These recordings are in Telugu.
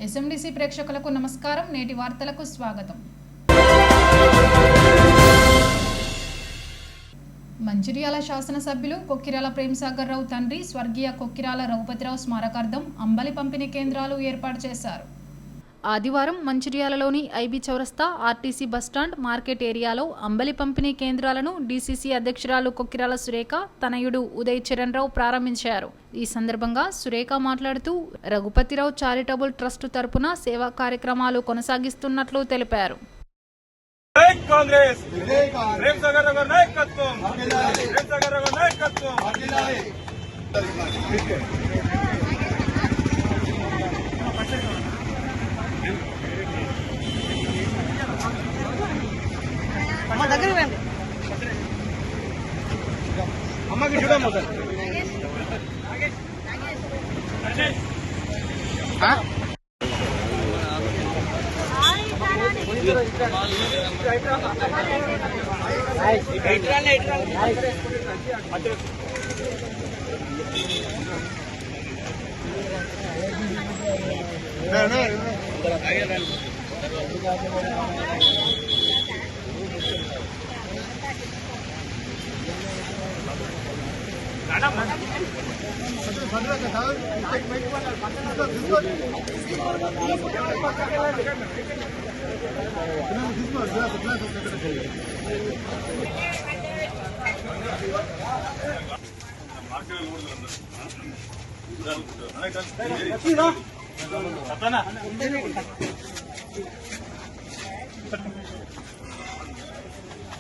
ఎస్ఎండిసి ప్రేక్షకులకు నమస్కారం. నేటి వార్తలకు స్వాగతం. మంచిర్యాల శాసనసభ్యులు కొక్కిరాల ప్రేమసాగర్ రావు తండ్రి స్వర్గీయ కొక్కిరాల రఘుపతిరావు స్మారకార్థం అంబలి పంపిణీ కేంద్రాలు ఏర్పాటు చేశారు. ఆదివారం మంచిర్యాలలోని ఐబీ చౌరస్తా, ఆర్టీసీ బస్టాండ్, మార్కెట్ ఏరియాలో అంబలి పంపిణీ కేంద్రాలను డీసీసీ అధ్యక్షురాలు కొక్కిరాల సురేఖ తనయుడు ఉదయ్ చరణ్ రావు ప్రారంభించారు. ఈ సందర్భంగా సురేఖ మాట్లాడుతూ రఘుపతిరావు చారిటబుల్ ట్రస్ట్ తరపున సేవా కార్యక్రమాలు కొనసాగిస్తున్నట్లు తెలిపారు. అమ్మకి చూడమ్మా సార్.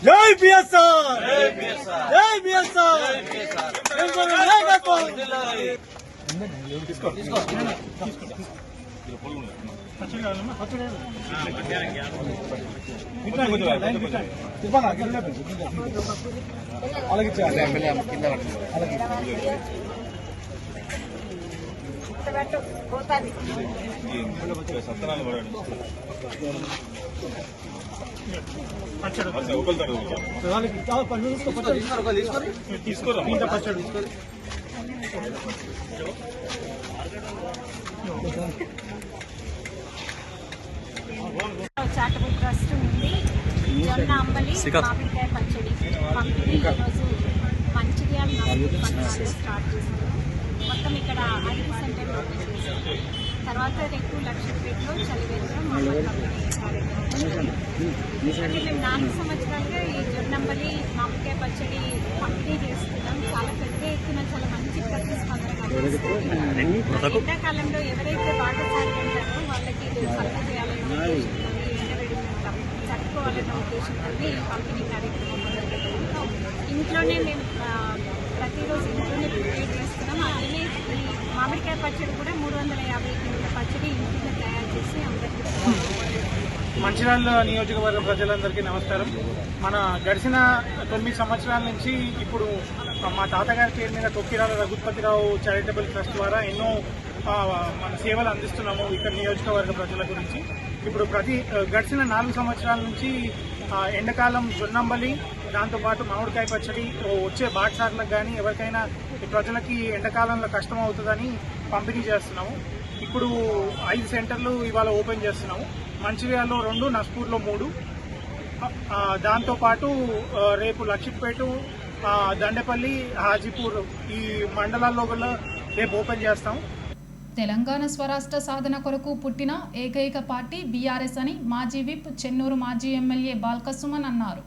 జై బిఎస్ఆర్, జై బిఎస్ఆర్. చారిటబుల్ ట్రస్ట్ ఉంది. జొన్న అంబలి, మామిడికాయ పచ్చడి పంపిణీ ఈరోజు మంచిర్యాల స్టార్ట్ చేశారు. మొత్తం ఇక్కడ 5 సెంటర్లు ఓపెన్ చేశారు. తర్వాత రేపు లక్షపేటలో, చలివేరులో మామూలు పంపిణీ కార్యక్రమం. మేము 4 సంవత్సరాలుగా ఈ జొన్న అంబలి, మామిడికాయ పచ్చడి పంపిణీ చేస్తున్నాం. చాలా పెద్ద ఎత్తున చాలా మంచి ప్రతిస్పందన కనిపిస్తుంది. ఎండాకాలంలో ఎవరైతే బాటసారి ఉంటారో వాళ్ళకి ఇది సర్వ చేయాలనే ఉద్దేశంతో, చట్టుకోవాలన్న ఉద్దేశంతో పంపిణీ కార్యక్రమం మొదలుపెట్టాము. ఇంట్లోనే మేము ప్రతిరోజు ఇంట్లోనే ప్రిపేర్ చేస్తున్నాం. అలానే ఈ మామిడికాయ పచ్చడి కూడా 350 కిలోల పచ్చడి ఇంట్లోనే తయారు చేసి అందరికీ. మంచిర్యాల నియోజకవర్గ ప్రజలందరికీ నమస్కారం. మన గడిచిన 9 సంవత్సరాల నుంచి ఇప్పుడు మా తాతగారి పేరు మీద కొక్కిరాల రఘుపతిరావు చారిటబుల్ ట్రస్ట్ ద్వారా ఎన్నో మన సేవలు అందిస్తున్నాము ఇక్కడ నియోజకవర్గ ప్రజల గురించి. ఇప్పుడు గడిచిన 4 సంవత్సరాల నుంచి ఎండాకాలం జొన్నంబలి, దాంతోపాటు మామిడికాయ పచ్చడి వచ్చే బాటసార్లకు కానీ ఎవరికైనా ప్రజలకి ఎండాకాలంలో కష్టం అవుతుందని పంపిణీ చేస్తున్నాము. ఇప్పుడు 5 సెంటర్లు ఇవాళ ఓపెన్ చేస్తున్నాము. మంచిర్యాలలో 2, నస్పూర్లో 3, దాంతోపాటు రేపు లక్షిపేట, దండేపల్లి, హాజీపూర్ ఈ మండలాల్లో కూడా రేపు ఓపెన్ చేస్తాం. తెలంగాణ స్వరాష్ట్ర సాధన కొరకు పుట్టిన ఏకైక పార్టీ బీఆర్ఎస్ అని మాజీ విప్, చెన్నూరు మాజీ ఎమ్మెల్యే బాల్కసుమన్ అన్నారు.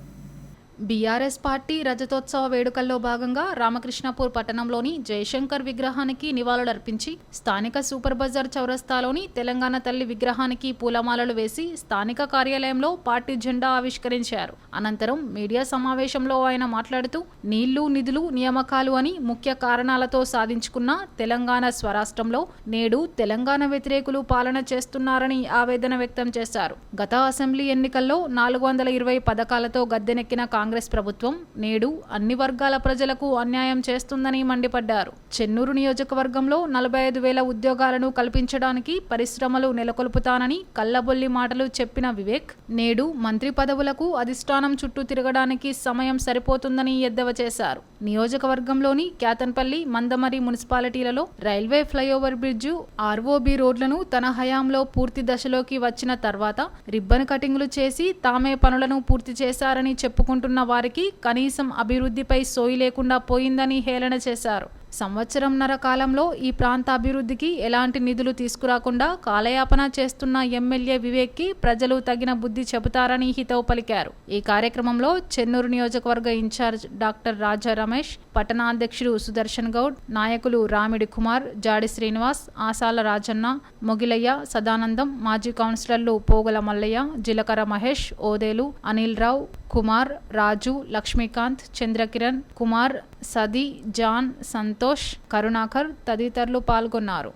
బీఆర్ఎస్ పార్టీ రజతోత్సవ వేడుకల్లో భాగంగా రామకృష్ణపూర్ పట్టణంలోని జయశంకర్ విగ్రహానికి నివాళులర్పించి స్థానిక సూపర్ బజార్ చౌరస్తాలోని తెలంగాణ తల్లి విగ్రహానికి పూలమాలలు వేసి స్థానిక కార్యాలయంలో పార్టీ జెండా ఆవిష్కరించారు. అనంతరం మీడియా సమావేశంలో ఆయన మాట్లాడుతూ నీళ్లు, నిధులు, నియామకాలు అని ముఖ్య కారణాలతో సాధించుకున్న తెలంగాణ స్వరాష్ట్రంలో నేడు తెలంగాణ వ్యతిరేకులు పాలన చేస్తున్నారని ఆవేదన వ్యక్తం చేశారు. గత అసెంబ్లీ ఎన్నికల్లో 420 పథకాలతో గద్దెనెక్కిన కాంగ్రెస్ ప్రభుత్వం నేడు అన్ని వర్గాల ప్రజలకు అన్యాయం చేస్తుందని మండిపడ్డారు. చెన్నూరు నియోజకవర్గంలో 45,000 ఉద్యోగాలను కల్పించడానికి పరిశ్రమలు నెలకొల్పుతానని కల్లబొల్లి మాటలు చెప్పిన వివేక్ నేడు మంత్రి పదవులకు అధిష్టానం చుట్టూ తిరగడానికి సమయం సరిపోతుందని ఎద్దేవా చేశారు. నియోజకవర్గంలోని క్యాతన్పల్లి, మందమరి మున్సిపాలిటీలలో రైల్వే ఫ్లైఓవర్ బ్రిడ్జు, ఆర్ఓబి రోడ్లను తన హయాంలో పూర్తి దశలోకి వచ్చిన తర్వాత రిబ్బన్ కటింగ్లు చేసి తామే పనులను పూర్తి చేశారని చెప్పుకుంటున్న వారికి కనీసం అభివృద్ధిపై సోయి లేకుండా పోయిందని హేళన చేశారు. సంవత్సరంన్నర కాలంలో ఈ ప్రాంత అభివృద్ధికి ఎలాంటి నిధులు తీసుకురాకుండా కాలయాపన చేస్తున్న ఎమ్మెల్యే వివేక్కి ప్రజలు తగిన బుద్ధి చెబుతారని హితవు పలికారు. ఈ కార్యక్రమంలో చెన్నూరు నియోజకవర్గ ఇన్ఛార్జ్ డాక్టర్ రాజా రమేష్, పట్టణాధ్యక్షుడు సుదర్శన్ గౌడ్, నాయకులు రామిడి కుమార్, జాడి శ్రీనివాస్, ఆసాల రాజన్న, మొగిలయ్య, సదానందం, మాజీ కౌన్సిలర్లు పోగల మల్లయ్య, జిలకర మహేష్, ఓదేలు, అనిల్ రావు, కుమార్, రాజు, లక్ష్మీకాంత్, చంద్రకిరణ్, కుమార్, సది, జాన్, సంతోష్, కరుణాకర్ తదితరులు పాల్గొన్నారు.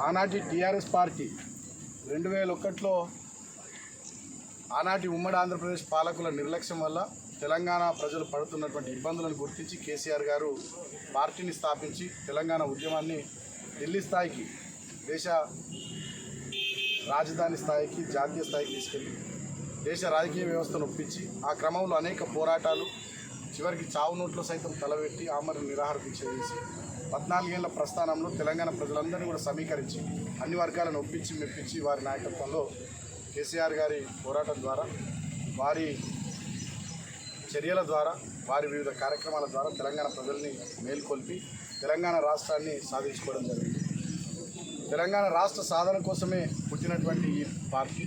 ఆనాటి టీఆర్ఎస్ పార్టీ 2001లో ఆనాటి ఉమ్మడి ఆంధ్రప్రదేశ్ పాలకుల నిర్లక్ష్యం వల్ల తెలంగాణ ప్రజలు పడుతున్నటువంటి ఇబ్బందులను గుర్తించి కేసీఆర్ గారు పార్టీని స్థాపించి తెలంగాణ ఉద్యమాన్ని ఢిల్లీ స్థాయికి, దేశ రాజధాని స్థాయికి, జాతీయ స్థాయికి తీసుకెళ్ళి దేశ రాజకీయ వ్యవస్థను ఒప్పించి ఆ క్రమంలో అనేక పోరాటాలు, చివరికి చావు నోట్లో సైతం తలబెట్టి ఆమరణ నిరాహార దీక్ష చేసి 14 ఏళ్ల ప్రస్థానంలో తెలంగాణ ప్రజలందరినీ కూడా సమీకరించి అన్ని వర్గాలను ఒప్పించి మెప్పించి వారి నాయకత్వంలో కేసీఆర్ గారి పోరాటం ద్వారా, వారి చర్యల ద్వారా, వారి వివిధ కార్యక్రమాల ద్వారా తెలంగాణ ప్రజల్ని మేల్కొల్పి తెలంగాణ రాష్ట్రాన్ని సాధించుకోవడం జరిగింది. తెలంగాణ రాష్ట్ర సాధన కోసమే పుట్టినటువంటి ఈ పార్టీ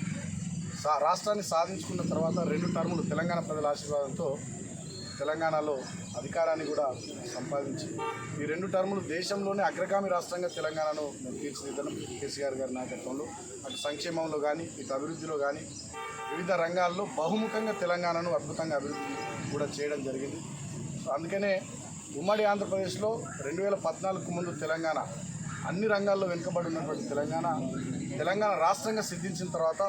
రాష్ట్రాన్ని సాధించుకున్న తర్వాత 2 టర్ములు తెలంగాణ ప్రజల ఆశీర్వాదంతో తెలంగాణలో అధికారాన్ని కూడా సంపాదించి ఈ 2 టర్ములు దేశంలోనే అగ్రగామి రాష్ట్రంగా తెలంగాణను తీర్చిదిద్దడం కేసీఆర్ గారి నాయకత్వంలో అటు సంక్షేమంలో కానీ ఇటు అభివృద్ధిలో కానీ వివిధ రంగాల్లో బహుముఖంగా తెలంగాణను అద్భుతంగా అభివృద్ధి కూడా చేయడం జరిగింది. అందుకనే ఉమ్మడి ఆంధ్రప్రదేశ్లో 2014కు ముందు తెలంగాణ అన్ని రంగాల్లో వెనుకబడి ఉన్నటువంటి తెలంగాణ రాష్ట్రంగా సిద్ధించిన తర్వాత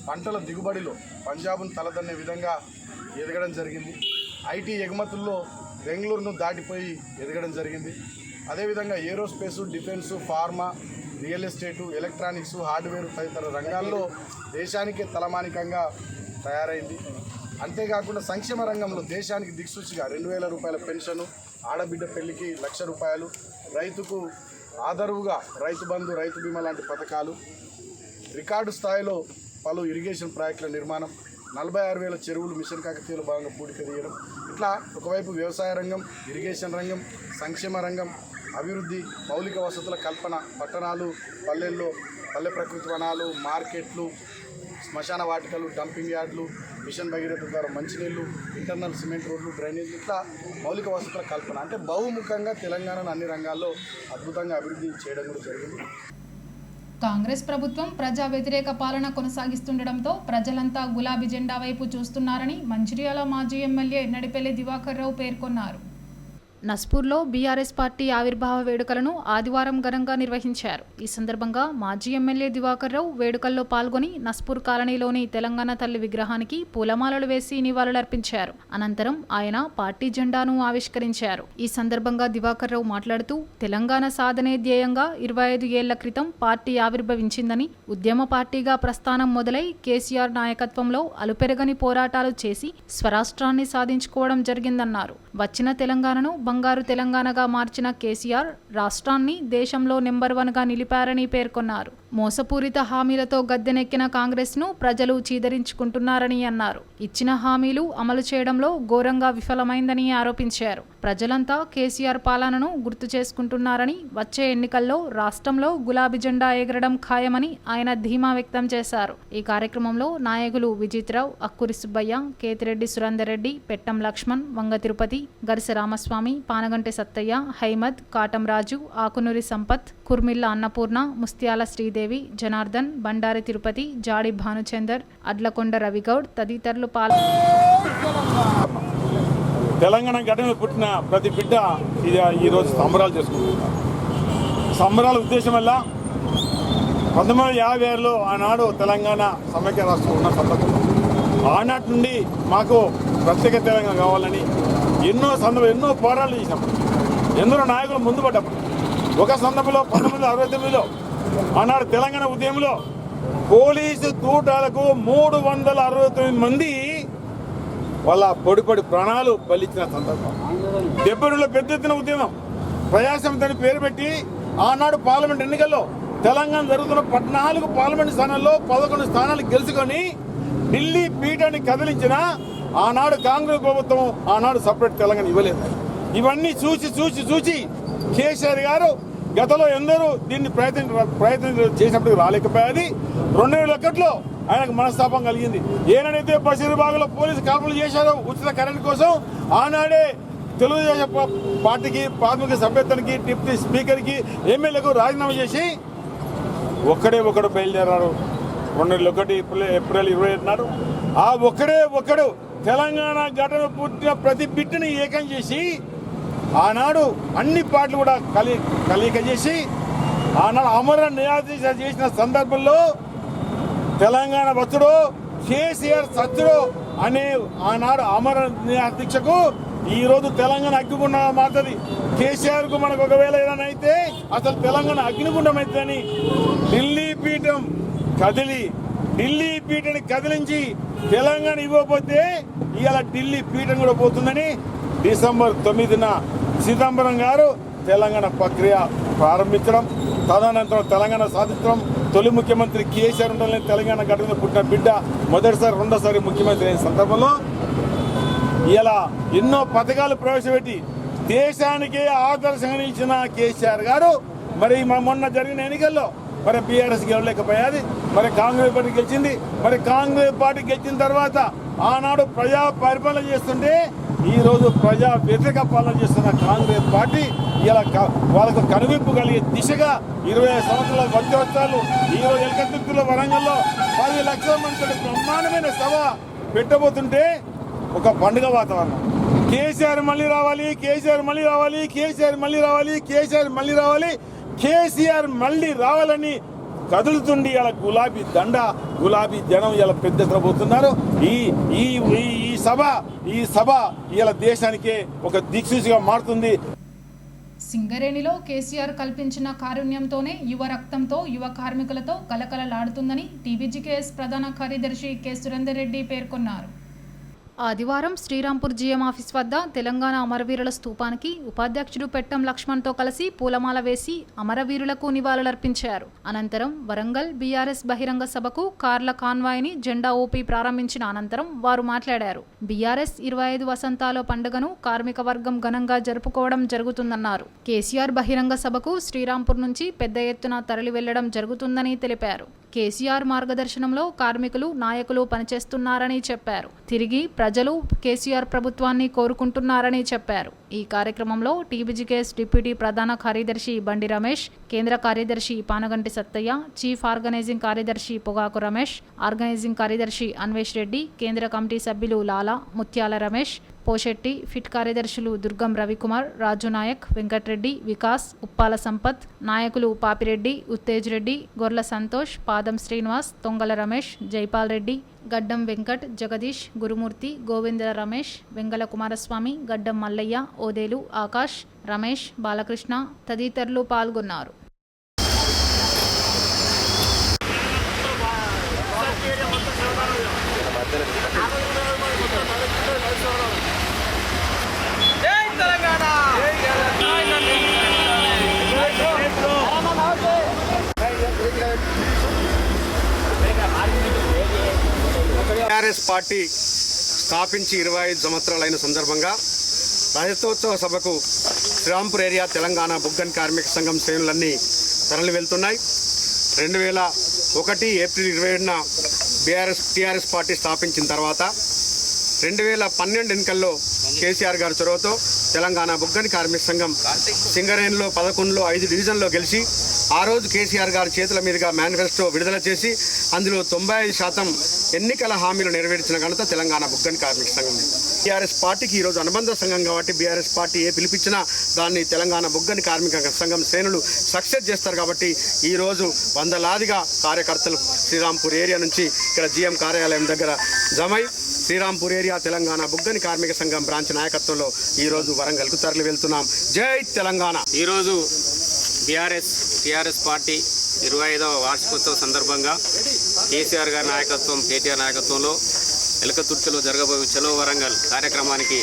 పంటల దిగుబడిలో పంజాబ్ను తలదన్నే విధంగా ఎదగడం జరిగింది. ఐటీ ఎగుమతుల్లో బెంగళూరును దాటిపోయి ఎదగడం జరిగింది. అదేవిధంగా ఏరోస్పేసు, defence, pharma, real estate, electronics, hardware తదితర రంగాల్లో దేశానికే తలమానికంగా తయారైంది. అంతేకాకుండా సంక్షేమ రంగంలో దేశానికి దిక్సూచిగా 2000 రూపాయల పెన్షను, ఆడబిడ్డ పెళ్లికి 1,00,000 రూపాయలు, రైతుకు ఆదరువుగా రైతు బంధు, రైతు బీమా లాంటి పథకాలు, రికార్డు స్థాయిలో పలు ఇరిగేషన్ ప్రాజెక్టుల నిర్మాణం, 46,000 చెరువులు మిషన్ కాకతీయలో భాగంగా పూడిక తీయడం, ఇట్లా ఒకవైపు వ్యవసాయ రంగం, ఇరిగేషన్ రంగం, సంక్షేమ రంగం, అభివృద్ధి, మౌలిక వసతుల కల్పన, పట్టణాలు, పల్లెల్లో పల్లె ప్రకృతి వనాలు, మార్కెట్లు, శ్మశాన వాటికలు, డంపింగ్ యార్డులు, మిషన్ భగీరథ ద్వారా మంచినీళ్ళు, ఇంటర్నల్ సిమెంట్ రోడ్లు, డ్రైనేజ్, ఇట్లా మౌలిక వసతుల కల్పన అంటే బహుముఖంగా తెలంగాణను అన్ని రంగాల్లో అద్భుతంగా అభివృద్ధి చేయడం కూడా జరిగింది. కాంగ్రెస్ ప్రభుత్వం ప్రజా వ్యతిరేక పాలన కొనసాగిస్తుండటంతో ప్రజలంతా గులాబీ జెండా వైపు చూస్తున్నారని మంచిర్యాల మాజీ ఎమ్మెల్యే నడిపెల్లి దివాకర్ రావు పేర్కొన్నారు. నస్పూర్లో బీఆర్ఎస్ పార్టీ ఆవిర్భావ వేడుకలను ఆదివారం ఘనంగా నిర్వహించారు. ఈ సందర్భంగా మాజీ ఎమ్మెల్యే దివాకర్ రావు వేడుకల్లో పాల్గొని నస్పూర్ కాలనీలోని తెలంగాణ తల్లి విగ్రహానికి పూలమాలలు వేసి నివాళులర్పించారు. అనంతరం ఆయన పార్టీ జెండాను ఆవిష్కరించారు. ఈ సందర్భంగా దివాకర్ రావు మాట్లాడుతూ తెలంగాణ సాధనే ధ్యేయంగా 25 ఏళ్ల క్రితం పార్టీ ఆవిర్భవించిందని, ఉద్యమ పార్టీగా ప్రస్థానం మొదలై కేసీఆర్ నాయకత్వంలో అలుపెరగని పోరాటాలు చేసి స్వరాష్ట్రాన్ని సాధించుకోవడం జరిగిందన్నారు. వచ్చిన తెలంగాణను బంగారు తెలంగాణగా మార్చిన కేసీఆర్ రాష్ట్రాన్ని దేశంలో నెంబర్ 1గా నిలిపారని పేర్కొన్నారు. మోసపూరిత హామీలతో గద్దెనెక్కిన కాంగ్రెస్ను ప్రజలు చీదరించుకుంటున్నారని అన్నారు. ఇచ్చిన హామీలు అమలు చేయడంలో ఘోరంగా విఫలమైందని ఆరోపించారు. ప్రజలంతా కేసీఆర్ పాలనను గుర్తు చేసుకుంటున్నారని, వచ్చే ఎన్నికల్లో రాష్ట్రంలో గులాబీ జెండా ఎగరడం ఖాయమని ఆయన ధీమా వ్యక్తం చేశారు. ఈ కార్యక్రమంలో నాయకులు విజిత్రావు, అక్కురి సుబ్బయ్య, కేతిరెడ్డి సురేందర్ రెడ్డి, పెట్టం లక్ష్మణ్, వంగ తిరుపతి, గరిసె రామస్వామి, పానగంటి సత్తయ్య, హైమద్, కాటం రాజు, ఆకునూరి సంపత్, కుర్మిల్ల అన్నపూర్ణ, ముస్త్యాల శ్రీదేవి, జనార్దన్, బండారి తిరుపతి, జాడి భానుచందర్, అడ్లకొండ రవిగౌడ్ తదితరులు తెలంగాణ గడ్డ పుట్టిన ప్రతి బిడ్డ ఈరోజు సంబరాలు చేసుకుంటున్నారు. సంబరాల ఉద్దేశం వల్ల 1956లో ఆనాడు తెలంగాణ సమైక్య రాష్ట్రం ఉన్న సందర్భంలో ఆనాటి నుండి మాకు ప్రత్యేక తెలంగాణ కావాలని ఎన్నో పోరాటాలు చేసినాం. ఎందరో నాయకులు ముందు పడ్డప్పుడు ఒక సందర్భంలో 1969లో ఆనాడు తెలంగాణ ఉద్యమంలో పోలీసు తూటాలకు 369 మంది వాళ్ళ పొడిపొడి ప్రాణాలు బలిచ్చిన సందర్భం. 70లో పెద్ద ఎత్తున ఉద్యమం ప్రజాసమితిని పేరు పెట్టి ఆనాడు పార్లమెంట్ ఎన్నికల్లో తెలంగాణ జరుగుతున్న 14 పార్లమెంట్ స్థానాల్లో 11 స్థానాలు గెలుచుకొని ఢిల్లీ పీఠాన్ని కదిలించిన ఆనాడు కాంగ్రెస్ ప్రభుత్వం ఆనాడు సపరేట్ తెలంగాణ ఇవ్వలేదు. ఇవన్నీ చూసి కేసీఆర్ గారు గతంలో ఎందరూ దీన్ని ప్రయత్నం చేసినప్పుడు రాలేకపోయేది. 2001లో ఆయనకు మనస్తాపం కలిగింది. ఏనాడైతే బషీర్బాగ్లో పోలీసు కాల్పులు చేశారో ఉచిత కరెంట్ కోసం ఆనాడే తెలుగుదేశం పార్టీకి ప్రాథమిక సభ్యత్వానికి డిప్యూటీ స్పీకర్కి ఎమ్మెల్యేకు రాజీనామా చేసి ఒకడు బయలుదేరారు. 2001 ఏప్రిల్ 27 నాడు ఆ ఒకడు తెలంగాణ ఘటన పుట్టిన ప్రతి బిడ్డని ఏకం చేసి ఆనాడు అన్ని పార్టీలు కూడా కలయిక చేసి ఆనాడు అమర నిరాదీక్ష చేసిన సందర్భంలో తెలంగాణ వచ్చుడు కేసీఆర్ సచ్చుడు అనే ఆనాడు అమర నిరాదీక్షకు ఈరోజు తెలంగాణ అగ్నిగుండం మారుతుంది. కేసీఆర్కు మనకు ఒకవేళ ఏదైనా అయితే అసలు తెలంగాణ అగ్నిగుండం అవుతుందని ఢిల్లీ పీఠాన్ని కదిలించి తెలంగాణ ఇవ్వకపోతే ఇవాళ ఢిల్లీ పీఠం కూడా పోతుందని డిసెంబర్ 9న చిదంబరం గారు తెలంగాణ ప్రక్రియ ప్రారంభించడం, తదనంతరం తెలంగాణ సాధించడం, తొలి ముఖ్యమంత్రి కేసీఆర్ ఉండాలని తెలంగాణ ఘటన పుట్టిన బిడ్డ రెండోసారి ముఖ్యమంత్రి అయిన సందర్భంలో ఇలా ఎన్నో పథకాలు ప్రవేశపెట్టి దేశానికే ఆదర్శంగా నిలిచిన కేసీఆర్ గారు మరి మొన్న జరిగిన ఎన్నికల్లో మరి బీఆర్ఎస్ గెలవలేకపోయాది. మరి కాంగ్రెస్ పార్టీ గెలిచింది. మరి కాంగ్రెస్ పార్టీ గెలిచిన తర్వాత ఆనాడు ప్రజా పరిపాలన చేస్తుంటే ఈరోజు ప్రజా వ్యతిరేక పాలన చేస్తున్న కాంగ్రెస్ పార్టీ ఇలా వాళ్ళకు కనువిప్పు కలిగే దిశగా 25 సంవత్సరాల వచ్చాలు ఈరోజు ఎలకత్తుల వరంగల్లో 10 లక్షల మంది బ్రహ్మాండమైన సభ పెట్టబోతుంటే ఒక పండుగ వాతావరణం. కేసీఆర్ మళ్ళీ రావాలి, కేసీఆర్ మళ్ళీ రావాలని కదులుతుండి ఇలా గులాబీ జనం ఇలా పెద్ద ఎత్తున పోతున్నారు. ఈ సభ ఇలా దేశానికే ఒక దిక్సూచిగా మారుతుంది. సింగరేణిలో కేసీఆర్ కల్పించిన కారుణ్యంతోనే యువ రక్తంతో యువ కార్మికులతో కలకలలాడుతుందని టీబీజీకేఎస్ ప్రధాన కార్యదర్శి కె సురేందర్ రెడ్డి పేర్కొన్నారు. ఆదివారం శ్రీరాంపూర్ జీఎం ఆఫీస్ వద్ద తెలంగాణ అమరవీరుల స్తూపానికి ఉపాధ్యక్షుడు పెట్టం లక్ష్మణ్తో కలిసి పూలమాల వేసి అమరవీరులకు నివాళులర్పించారు. అనంతరం వరంగల్ బీఆర్ఎస్ బహిరంగ సభకు కార్ల కాన్వాయ్ని జెండా ఊపి ప్రారంభించిన అనంతరం వారు మాట్లాడారు. బీఆర్ఎస్ 25 వసంతాల పండుగను కార్మిక వర్గం ఘనంగా జరుపుకోవడం జరుగుతుందన్నారు. కేసీఆర్ బహిరంగ సభకు శ్రీరాంపూర్ నుంచి పెద్ద ఎత్తున తరలి వెళ్లడం జరుగుతుందని తెలిపారు. కేసీఆర్ మార్గదర్శనంలో కార్మికులు నాయకులు పనిచేస్తున్నారని చెప్పారు. తిరిగి ప్రజలు కేసీఆర్ ప్రభుత్వాన్ని కోరుకుంటున్నారని చెప్పారు. ఈ కార్యక్రమంలో టీబీజీకేఎస్ డిప్యూటీ ప్రధాన కార్యదర్శి బండి రమేష్, కేంద్ర కార్యదర్శి పానగంటి సత్తయ్య, చీఫ్ ఆర్గనైజింగ్ కార్యదర్శి పొగాకు రమేష్, ఆర్గనైజింగ్ కార్యదర్శి అన్వేష్ రెడ్డి, కేంద్ర కమిటీ సభ్యులు లాలా, ముత్యాల రమేష్, పోషెట్టి, ఫిట్ కార్యదర్శులు దుర్గం రవికుమార్, రాజు నాయక్, వెంకట్రెడ్డి, వికాస్, ఉప్పాల సంపత్, నాయకులు పాపిరెడ్డి, ఉత్తేజ్ రెడ్డి, గొర్ల సంతోష్, పాదం శ్రీనివాస్, తొంగల రమేష్, జైపాల్ రెడ్డి, గడ్డం వెంకట్, జగదీష్, గురుమూర్తి, గోవింద రమేష్, వెంగల కుమారస్వామి, గడ్డం మల్లయ్య, ఓదేలు, ఆకాష్, రమేష్, బాలకృష్ణ తదితరులు పాల్గొన్నారు. టీఆర్ఎస్ పార్టీ స్థాపించి 25 సంవత్సరాలైన సందర్భంగా రజతోత్సవ సభకు శ్రీరాంపూర్ ఏరియా తెలంగాణ బుగ్గన్ కార్మిక సంఘం శ్రేణులన్నీ తరలి వెళ్తున్నాయి. 2001 ఏప్రిల్ 27న టీఆర్ఎస్ పార్టీ స్థాపించిన తర్వాత 2012 ఎన్నికల్లో కేసీఆర్ గారి చొరవతో తెలంగాణ బుగ్గన్ కార్మిక సంఘం సింగరేణిలో 11లో 5 డివిజన్లో గెలిచి ఆ రోజు కేసీఆర్ గారి చేతుల మీదుగా మేనిఫెస్టో విడుదల చేసి అందులో 95% ఎన్నికల హామీలు నెరవేర్చిన ఘనత తెలంగాణ బుగ్గన్ కార్మిక సంఘం. బీఆర్ఎస్ పార్టీకి ఈరోజు అనుబంధ సంఘం కాబట్టి బీఆర్ఎస్ పార్టీ ఏ పిలిపించినా దాన్ని తెలంగాణ బుగ్గన్ కార్మిక సంఘం శ్రేణులు సక్సెస్ చేస్తారు. కాబట్టి ఈరోజు వందలాదిగా కార్యకర్తలు శ్రీరాంపూర్ ఏరియా నుంచి ఇక్కడ జీఎం కార్యాలయం దగ్గర జమై శ్రీరాంపూర్ ఏరియా తెలంగాణ బుగ్గని కార్మిక సంఘం బ్రాంచ్ నాయకత్వంలో ఈరోజు వరంగల్కు తరలి వెళ్తున్నాం. జై తెలంగాణ. ఈరోజు టీఆర్ఎస్ పార్టీ 25వ వార్షికోత్సవ సందర్భంగా కేసీఆర్ గారి నాయకత్వం, కేటీఆర్ నాయకత్వంలో ఎలకతుర్తిలో జరగబోయే చలో వరంగల్ కార్యక్రమానికి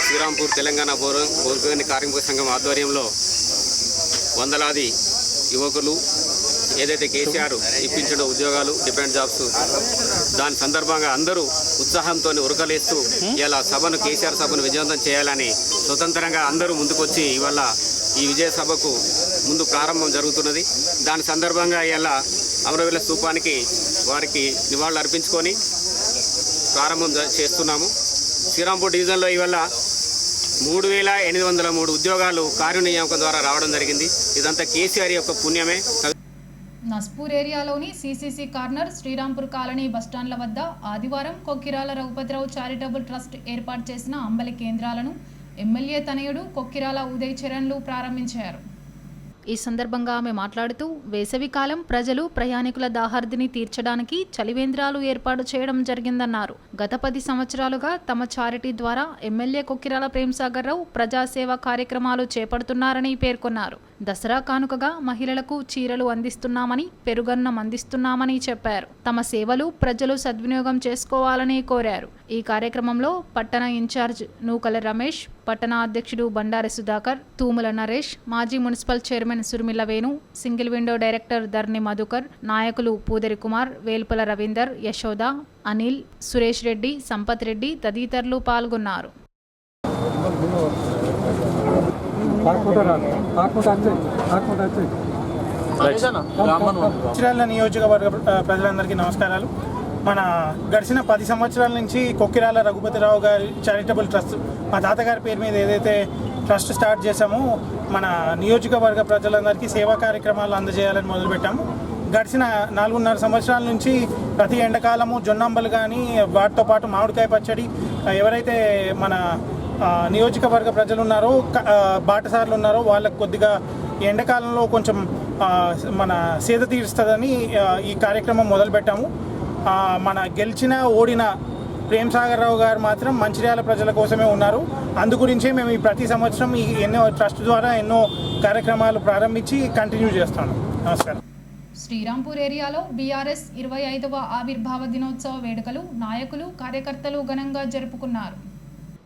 శ్రీరాంపూర్ తెలంగాణ బుగ్గని కార్మిక సంఘం ఆధ్వర్యంలో వందలాది యువకులు ఏదైతే కేసీఆర్ ఇప్పించిన ఉద్యోగాలు, డిపెండ్ జాబ్స్, దాని సందర్భంగా అందరూ ఉత్సాహంతో ఉరకలేస్తూ ఇలా కేసీఆర్ సభను విజయవంతం చేయాలని స్వతంత్రంగా అందరూ ముందుకొచ్చి ఇవాళ ఈ విజయ సభకు ముందు ప్రారంభం జరుగుతున్నది. దాని సందర్భంగా ఇలా అమరవీరుల స్తూపానికి వారికి నివాళులు అర్పించుకొని ప్రారంభం చేస్తున్నాము. శ్రీరాంపూర్ డివిజన్లో ఇవాళ 3803 ఉద్యోగాలు కార్యనియామకం ద్వారా రావడం జరిగింది. ఇదంతా కేసీఆర్ యొక్క పుణ్యమే. నస్పూర్ ఏరియాలోని సిసిసి కార్నర్, శ్రీరాంపూర్ కాలనీ బస్టాండ్ల వద్ద ఆదివారం కొక్కిరాల రఘుపతిరావు చారిటబుల్ ట్రస్ట్ ఏర్పాటు చేసిన అంబలి కేంద్రాలను ఎమ్మెల్యే తనయుడు కొక్కిరాల ఉదయ్ చరణ్లు ప్రారంభించారు. ఈ సందర్భంగా ఆమె మాట్లాడుతూ వేసవికాలం ప్రజలు ప్రయాణికుల దాహార్దిని తీర్చడానికి చలివేంద్రాలు ఏర్పాటు చేయడం జరిగిందన్నారు. గత 10 సంవత్సరాలుగా తమ చారిటీ ద్వారా ఎమ్మెల్యే కొక్కిరాల ప్రేమ్సాగర్ రావు ప్రజాసేవా కార్యక్రమాలు చేపడుతున్నారని పేర్కొన్నారు. దసరా కానుకగా మహిళలకు చీరలు అందిస్తున్నామని, పెరుగన్నం అందిస్తున్నామని చెప్పారు. తమ సేవలు ప్రజలు సద్వినియోగం చేసుకోవాలని కోరారు. ఈ కార్యక్రమంలో పట్టణ ఇన్ఛార్జ్ నూకల రమేష్, పట్టణ అధ్యక్షుడు బండారి సుధాకర్, తూముల నరేష్, మాజీ municipal chairman Surmila Venu, single window director Dharni Madhukar, నాయకులు పూదరి కుమార్, వేల్పుల రవీందర్, యశోద, అనిల్, సురేష్ రెడ్డి, సంపత్ రెడ్డి తదితరులు పాల్గొన్నారు. మంచిర్యాల నియోజకవర్గ ప్రజలందరికీ నమస్కారాలు. మన గడిచిన 10 సంవత్సరాల నుంచి కొక్కిరాల రఘుపతిరావు గారి చారిటబుల్ ట్రస్ట్, మా తాతగారి పేరు మీద ఏదైతే ట్రస్ట్ స్టార్ట్ చేశామో మన నియోజకవర్గ ప్రజలందరికీ సేవా కార్యక్రమాలు అందజేయాలని మొదలుపెట్టాము. గడిచిన 4.5 సంవత్సరాల నుంచి ప్రతి ఎండాకాలము జొన్నంబలు కానీ, వాటితో పాటు మామిడికాయ పచ్చడి, ఎవరైతే మన నియోజకవర్గ ప్రజలు ఉన్నారో, బాటసార్లు ఉన్నారో వాళ్ళకు కొద్దిగా ఎండాకాలంలో కొంచెం మన సేద తీరుస్తుందని ఈ కార్యక్రమం మొదలుపెట్టాము. మన గెలిచిన ఓడిన ప్రేమ్సాగర్ రావు గారు మాత్రం మంచిర్యాల ప్రజల కోసమే ఉన్నారు. అందుగురించే మేము ఈ ప్రతి సంవత్సరం ఈ ఎన్నో ట్రస్ట్ ద్వారా ఎన్నో కార్యక్రమాలు ప్రారంభించి కంటిన్యూ చేస్తాను. నమస్కారం. శ్రీరాంపూర్ ఏరియాలో బీఆర్ఎస్ 25వ ఆవిర్భావ దినోత్సవ వేడుకలు నాయకులు, కార్యకర్తలు ఘనంగా జరుపుకున్నారు.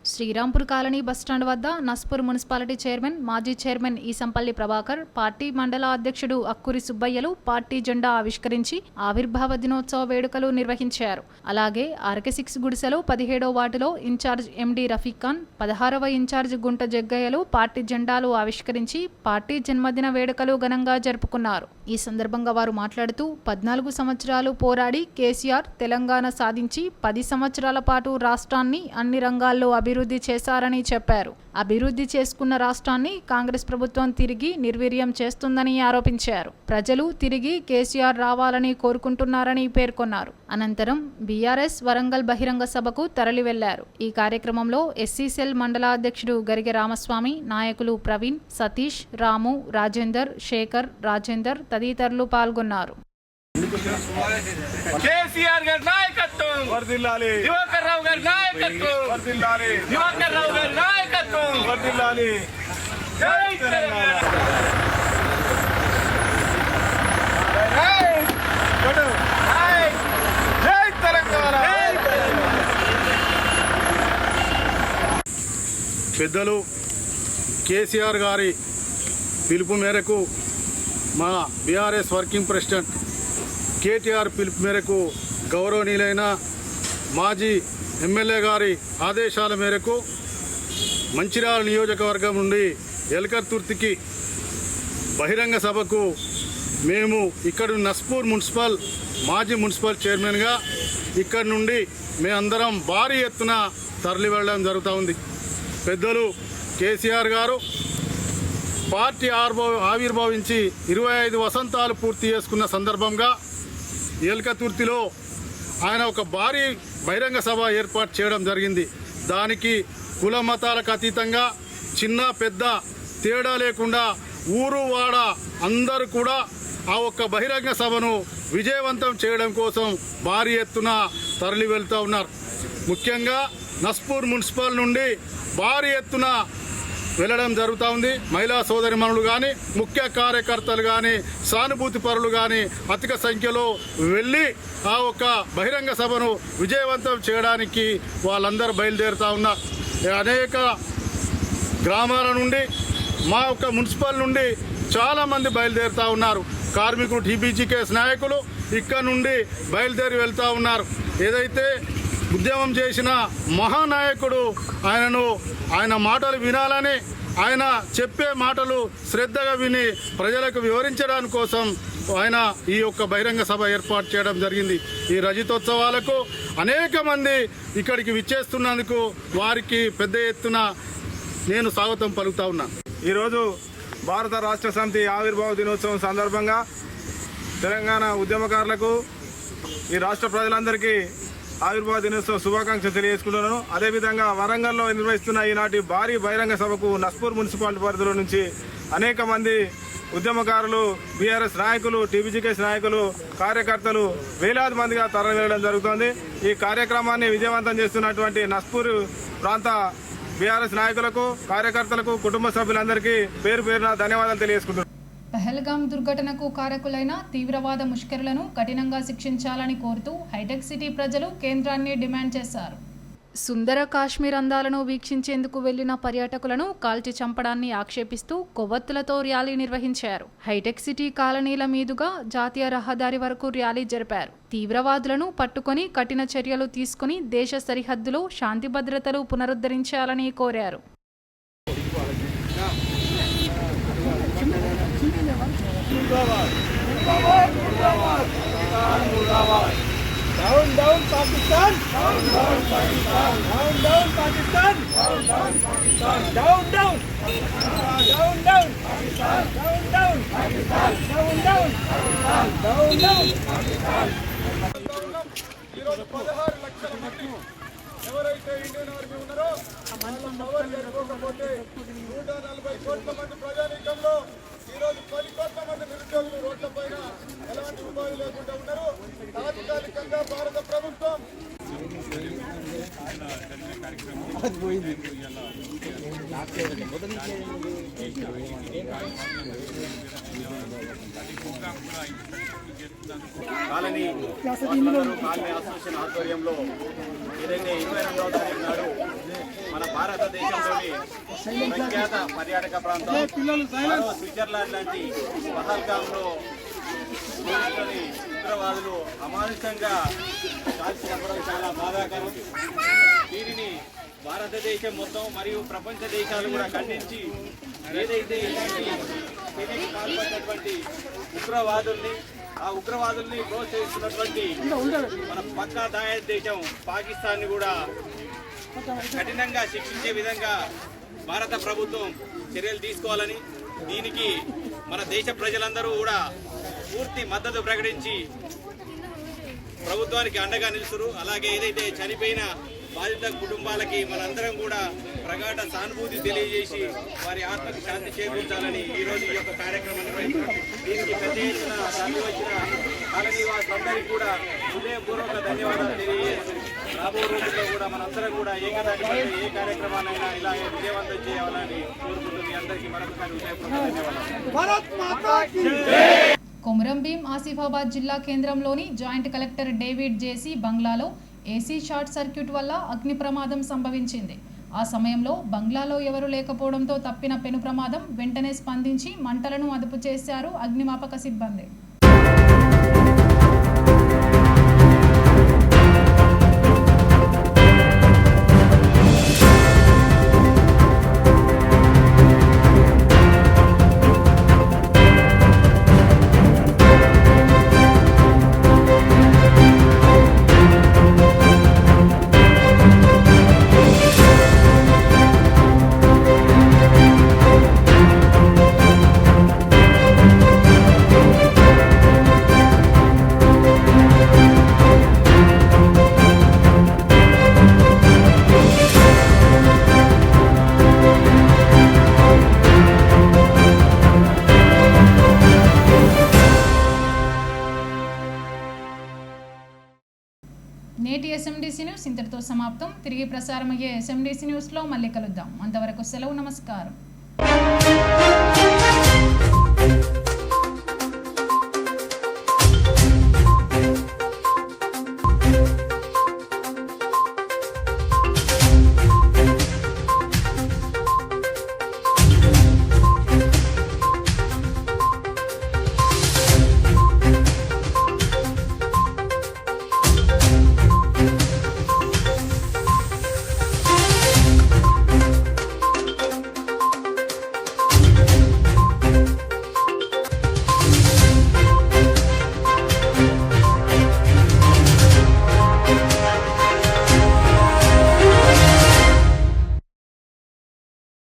శ్రీరాంపూర్ కాలనీ బస్టాండ్ వద్ద నస్పూర్ మున్సిపాలిటీ చైర్మన్, మాజీ చైర్మన్ ఈసంపల్లి ప్రభాకర్, పార్టీ మండల అధ్యక్షుడు అక్కూరి సుబ్బయ్యలు పార్టీ జెండా ఆవిష్కరించి ఆవిర్భావ దినోత్సవ వేడుకలు నిర్వహించారు. అలాగే ఆర్కే6 గుడిసెలో 17వ వార్డులో ఇన్ఛార్జ్ ఎండి రఫీక్ ఖాన్, 16వ ఇన్ఛార్జ్ గుంట జగ్గయ్యలు పార్టీ జెండాలు ఆవిష్కరించి పార్టీ జన్మదిన వేడుకలు ఘనంగా జరుపుకున్నారు. ఈ సందర్భంగా వారు మాట్లాడుతూ 14 సంవత్సరాలు పోరాడి కేసీఆర్ తెలంగాణ సాధించి 10 సంవత్సరాల పాటు రాష్ట్రాన్ని అన్ని రంగాల్లో అభివృద్ధి చేశారని చెప్పారు. అభివృద్ధి చేసుకున్న రాష్ట్రాన్ని కాంగ్రెస్ ప్రభుత్వం తిరిగి నిర్వీర్యం చేస్తుందని ఆరోపించారు. ప్రజలు తిరిగి కేసీఆర్ రావాలని కోరుకుంటున్నారని పేర్కొన్నారు. అనంతరం బీఆర్ఎస్ వరంగల్ బహిరంగ సభకు తరలి వెళ్లారు. ఈ కార్యక్రమంలో ఎస్సీ సెల్ మండల అధ్యక్షుడు గరిగె రామస్వామి, నాయకులు ప్రవీణ్, సతీష్, రాము, రాజేందర్, శేఖర్, రాజేందర్ తదితరులు పాల్గొన్నారు. కేసీఆర్ గారి నాయకత్వం వర్ధిల్లాలి, దివాకర్ రావు గారి నాయకత్వం వర్ధిల్లాలి, దివాకర్ రావు గారి నాయకత్వం వర్ధిల్లాలి. జై తెలంగాణ. జై తెలంగాణ. పెద్దలు కేసీఆర్ గారి పిలుపు మేరకు మా బీఆర్ఎస్ వర్కింగ్ ప్రెసిడెంట్ కేటీఆర్ పిలుపు మేరకు గౌరవనీయులైన మాజీ ఎమ్మెల్యే గారి ఆదేశాల మేరకు మంచిర్యాల నియోజకవర్గం నుండి ఎలకతుర్తికి బహిరంగ సభకు మేము ఇక్కడ నస్పూర్ మున్సిపల్ మాజీ మున్సిపల్ చైర్మన్గా ఇక్కడ నుండి మేమందరం భారీ ఎత్తున తరలి వెళ్ళడం జరుగుతూ ఉంది. పెద్దలు కేసీఆర్ గారు పార్టీ ఆవిర్భవించి 25 వసంతాలు పూర్తి చేసుకున్న సందర్భంగా ఎల్కతుర్తిలో ఆయన ఒక భారీ బహిరంగ సభ ఏర్పాటు చేయడం జరిగింది. దానికి కుల మతాలకు అతీతంగా చిన్న పెద్ద తేడా లేకుండా ఊరు వాడ అందరూ కూడా ఆ ఒక్క బహిరంగ సభను విజయవంతం చేయడం కోసం భారీ ఎత్తున తరలి వెళ్తూ ఉన్నారు. ముఖ్యంగా నస్పూర్ మున్సిపల్ నుండి భారీ ఎత్తున వెళ్ళడం జరుగుతూ ఉంది. మహిళా సోదరిమణులు కానీ ముఖ్య కార్యకర్తలు కానీ సానుభూతి పరులు కానీ అధిక సంఖ్యలో వెళ్ళి ఆ ఒక్క బహిరంగ సభను విజయవంతం చేయడానికి వాళ్ళందరూ బయలుదేరుతూ ఉన్నారు. అనేక గ్రామాల నుండి మా యొక్క మున్సిపల్ నుండి చాలామంది బయలుదేరుతూ ఉన్నారు. కార్మికులు టీబీజీకేఎస్ నాయకులు ఇక్కడ నుండి బయలుదేరి వెళ్తూ ఉన్నారు. ఏదైతే ఉద్యమం చేసిన మహానాయకుడు ఆయన మాటలు వినాలని, ఆయన చెప్పే మాటలు శ్రద్ధగా విని ప్రజలకు వివరించడానికి కోసం ఆయన ఈ యొక్క బహిరంగ సభ ఏర్పాటు చేయడం జరిగింది. ఈ రజతోత్సవాలకు అనేక మంది ఇక్కడికి విచ్చేస్తున్నందుకు వారికి పెద్ద ఎత్తున నేను స్వాగతం పలుకుతా ఉన్నాను. ఈరోజు భారత రాష్ట్ర సమితి ఆవిర్భావ దినోత్సవం సందర్భంగా తెలంగాణ ఉద్యమకారులకు ఈ రాష్ట్ర ప్రజలందరికీ ఆవిర్భావ దినోత్సవ శుభాకాంక్షలు తెలియజేసుకుంటున్నాను. అదేవిధంగా వరంగల్లో నిర్వహిస్తున్న ఈనాటి భారీ బహిరంగ సభకు నస్పూర్ మున్సిపాలిటీ పరిధిలో నుంచి అనేక మంది ఉద్యమకారులు, బీఆర్ఎస్ నాయకులు, టీబీజీకేఎస్ నాయకులు, కార్యకర్తలు వేలాది మందిగా తరలి వెళ్ళడం జరుగుతోంది. ఈ కార్యక్రమాన్ని విజయవంతం చేస్తున్నటువంటి నస్పూర్ ప్రాంత బీఆర్ఎస్ నాయకులకు, కార్యకర్తలకు, కుటుంబ సభ్యులందరికీ పేరు పేరున ధన్యవాదాలు తెలియజేసుకుంటున్నాను. పహల్గాం దుర్ఘటనకు కారకులైన తీవ్రవాద ముష్కరులను కఠినంగా శిక్షించాలని కోరుతూ హైటెక్ సిటీ ప్రజలు కేంద్రాన్ని డిమాండ్ చేశారు. సుందర కాశ్మీర్ అందాలను వీక్షించేందుకు వెళ్లిన పర్యాటకులను కాల్చి చంపడాన్ని ఆక్షేపిస్తూ కొవ్వొత్తులతో ర్యాలీ నిర్వహించారు. హైటెక్ సిటీ కాలనీల మీదుగా జాతీయ రహదారి వరకు ర్యాలీ జరిపారు. తీవ్రవాదులను పట్టుకొని కఠిన చర్యలు తీసుకుని దేశ సరిహద్దులో శాంతి భద్రతలు పునరుద్ధరించాలని కోరారు. Down, down, Pakistan! Down, down, Pakistan! Down, down, Pakistan! Down, down, Pakistan! Down, down! Down, down! Pakistan! Down, down! Pakistan! Down, down! Pakistan! Down, down! Pakistan! ఈరోజు 16 లక్షల మంది ఎవరైతే ఇండియన్ ఆర్మీ ఉన్నారో పవర్ జరగకపోతే 140 కోట్ల మంది ప్రజానీకంలో ఈరోజు 10 కోట్ల మంది నిరుద్యోగులు రోడ్లపైన ఎలాంటి ఉపాధి లేకుండా ఉన్నారు. తాత్కాలికంగా భారత ప్రభుత్వం కాలనీ అసోసియేషన్ ఆధ్వర్యంలో ఏదైతే 22వ తారీఖు నాడు మన భారతదేశంలోని ప్రఖ్యాత పర్యాటక ప్రాంతం స్విట్జర్లాండ్ లాంటి పహల్గాంలో ఉగ్రవాదులు అమానుషంగా కాల్చి చంపడం చాలా బాధాకరం. దీనిని భారతదేశం మొత్తం మరియు ప్రపంచ దేశాలు కూడా ఖండించి ఏదైతే దీనికి పాల్పడినటువంటి ఉగ్రవాదుల్ని ప్రోత్సహిస్తున్నటువంటి మన పక్కా దాయ దేశం పాకిస్తాన్ని కూడా కఠినంగా శిక్షించే విధంగా భారత ప్రభుత్వం చర్యలు తీసుకోవాలని, దీనికి మన దేశ ప్రజలందరూ కూడా పూర్తి మద్దతు ప్రకటించి ప్రభుత్వానికి అండగా నిలుస్తున్నారు. అలాగే ఏదైతే చనిపోయిన బాధిత కుటుంబాలకి మనందరం కూడా ప్రగాఢ సానుభూతి తెలియజేసి వారి ఆత్మకు శాంతి చేకూర్చాలని ఈరోజు ఈ యొక్క కార్యక్రమం నిర్వహిస్తున్నాం. దీనికి పెద్ద ఎత్తున తరలి వచ్చిన కాలనీవాసులందరికీ కూడా హృదయపూర్వక ధన్యవాదాలు తెలియజేస్తూ రాబో రోజుల్లో కూడా మనందరం కూడా ఏకదాటిపై ఏ కార్యక్రమాలైనా ఇలాగే విజయవంతం చేయాలని కోరుకుంటూ మీ అందరికీ మరొకసారి హృదయపూర్వక ధన్యవాదాలు. కొమురం భీం ఆసిఫాబాద్ జిల్లా కేంద్రంలోని జాయింట్ కలెక్టర్ డేవిడ్ జేసీ బంగ్లాలో ఏసీ షార్ట్ సర్క్యూట్ వల్ల అగ్ని ప్రమాదం సంభవించింది. ఆ సమయంలో బంగ్లాలో ఎవరూ లేకపోవడంతో తప్పిన పెను ప్రమాదం వెంటనే స్పందించి మంటలను అదుపు చేశారు అగ్నిమాపక సిబ్బంది. నేటి ఎస్ఎండిసి న్యూస్ ఇంతటితో సమాప్తం. తిరిగి ప్రసారమయ్యే ఎస్ఎండిసి న్యూస్లో మళ్ళీ కలుద్దాం. అంతవరకు సెలవు. నమస్కారం.